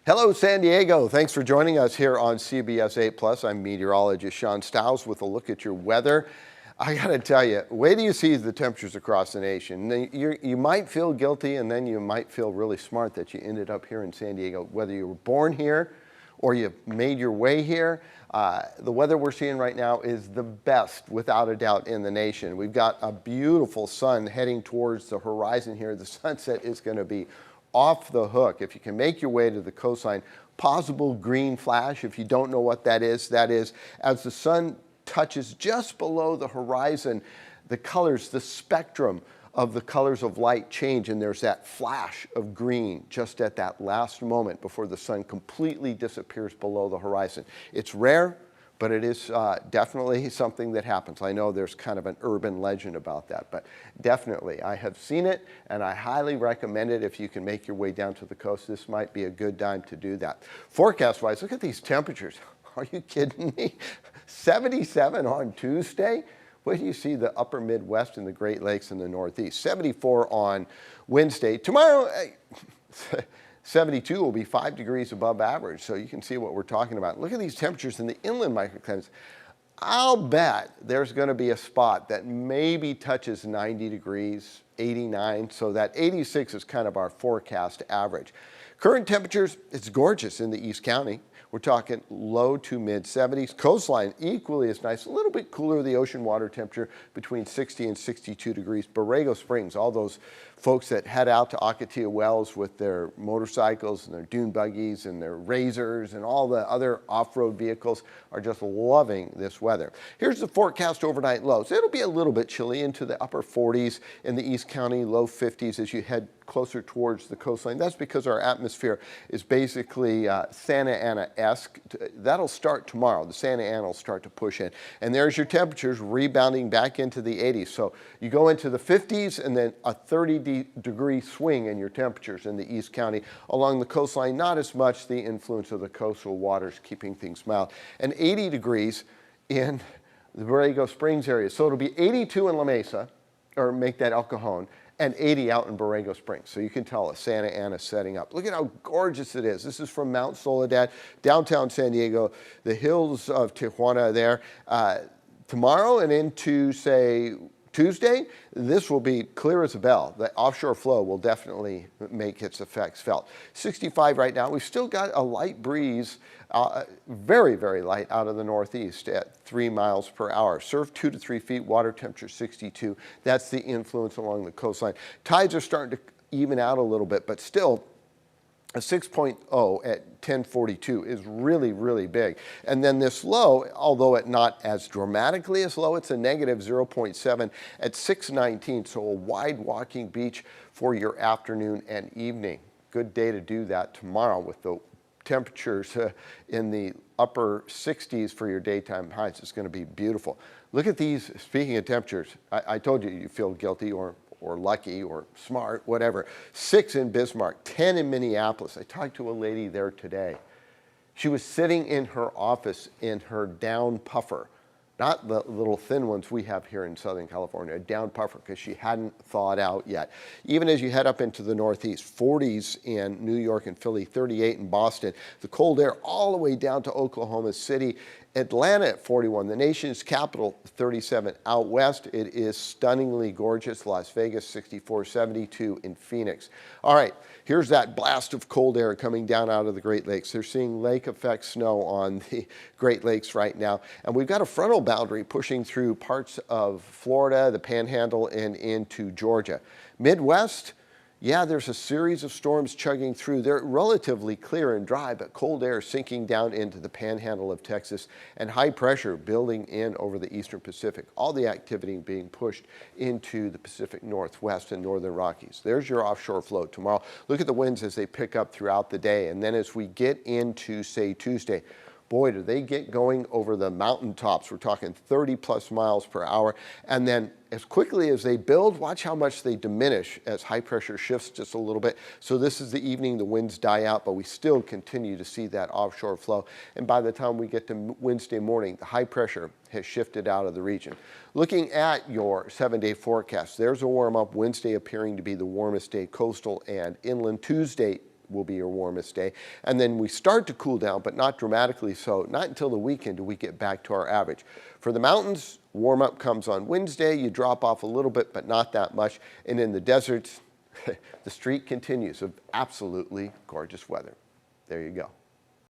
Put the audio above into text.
Hello, San Diego. Thanks for joining us here on CBS 8 I'm meteorologist Shawn with a look at your weather. I got to tell you, wait till you see the temperatures across the nation. You might feel guilty, and then you might feel really smart that you ended up here in San Diego, whether you were born here or you made your way here. The weather we're seeing right now is the best, without a doubt, in the nation. We've got a beautiful sun heading towards the horizon here. The sunset is going to be off the hook. If you can make your way to the coastline, possible green flash. If you don't know what that is as the sun touches just below the horizon, the colors, the spectrum of the colors of light change, and there's that flash of green just at that last moment before the sun completely disappears below the horizon. It's rare, but it is definitely something that happens. I know there's kind of an urban legend about that, but definitely I have seen it, and I highly recommend it if you can make your way down to the coast. This might be a good time to do that. Forecast-wise, look at these temperatures. Are you kidding me? 77 on Tuesday. Wait till you see the upper Midwest and the Great Lakes and the Northeast. 74 on Wednesday. Tomorrow, 72 will be 5 degrees above average, so you can see what we're talking about. Look at these temperatures in the inland microclimates. I'll bet there's going to be a spot that maybe touches 90 degrees, 89, so that 86 is kind of our forecast average. Current temperatures, it's gorgeous in the East County. We're talking low to mid 70s. Coastline equally as nice, a little bit cooler. The ocean water temperature between 60 and 62 degrees. Borrego Springs, all those folks that head out to Ocotillo Wells with their motorcycles and their dune buggies and their razors and all the other off-road vehicles are just loving this weather. Here's the forecast overnight lows. It'll be a little bit chilly into the upper 40s in the East County, low 50s as you head closer towards the coastline. That's because our atmosphere is basically Santa Ana-esque. That'll start tomorrow. The Santa Ana will start to push in. And there's your temperatures rebounding back into the 80s. So you go into the 50s and then a 30-degree swing in your temperatures in the East County. Along the coastline, not as much. The influence of the coastal waters keeping things mild. And 80 degrees in the Borrego Springs area. So it'll be 82 in La Mesa, or make that El Cajon, and 80 out in Borrego Springs. So you can tell us Santa Ana setting up. Look at how gorgeous it is. This is from Mount Soledad, downtown San Diego, the hills of Tijuana there. Tomorrow and into, say, Tuesday, this will be clear as a bell. The offshore flow will definitely make its effects felt. 65 right now. We've still got a light breeze, very, very light out of the northeast at 3 miles per hour. Surf 2 to 3 feet, water temperature 62. That's the influence along the coastline. Tides are starting to even out a little bit, but still, a 6.0 at 1042 is really, really big. And then this low, although not as dramatically as low, it's a negative 0.7 at 619. So a wide walking beach for your afternoon and evening. Good day to do that tomorrow with the temperatures in the upper 60s for your daytime highs. It's going to be beautiful. Look at these. Speaking of temperatures, I told you you feel guilty or lucky or smart, whatever. 6 in Bismarck, 10 in Minneapolis. I talked to a lady there today. She was sitting in her office in her down puffer, not the little thin ones we have here in Southern California, a down puffer, because she hadn't thawed out yet. Even as you head up into the Northeast, 40s in New York and Philly, 38 in Boston, the cold air all the way down to Oklahoma City, Atlanta at 41, the nation's capital 37. Out west, it is stunningly gorgeous. Las Vegas 64, 72 in Phoenix. All right, here's that blast of cold air coming down out of the Great Lakes. They're seeing lake effect snow on the Great Lakes right now. And we've got a frontal boundary pushing through parts of Florida, the Panhandle, and into Georgia. Midwest, yeah, there's a series of storms chugging through. They're relatively clear and dry, but cold air sinking down into the Panhandle of Texas and high pressure building in over the eastern Pacific. All the activity being pushed into the Pacific Northwest and northern Rockies. There's your offshore flow tomorrow. Look at the winds as they pick up throughout the day. And then as we get into, say, Tuesday, boy, do they get going over the mountaintops. We're talking 30 plus miles per hour. And then as quickly as they build, watch how much they diminish as high pressure shifts just a little bit. So this is the evening, the winds die out, but we still continue to see that offshore flow. And by the time we get to Wednesday morning, the high pressure has shifted out of the region. Looking at your 7-day forecast, there's a warm up. Wednesday appearing to be the warmest day, coastal and inland. Tuesday, will be your warmest day. And then we start to cool down, but not dramatically so. Not until the weekend do we get back to our average. For the mountains, warm up comes on Wednesday. You drop off a little bit, but not that much. And in the deserts, the streak continues of absolutely gorgeous weather. There you go.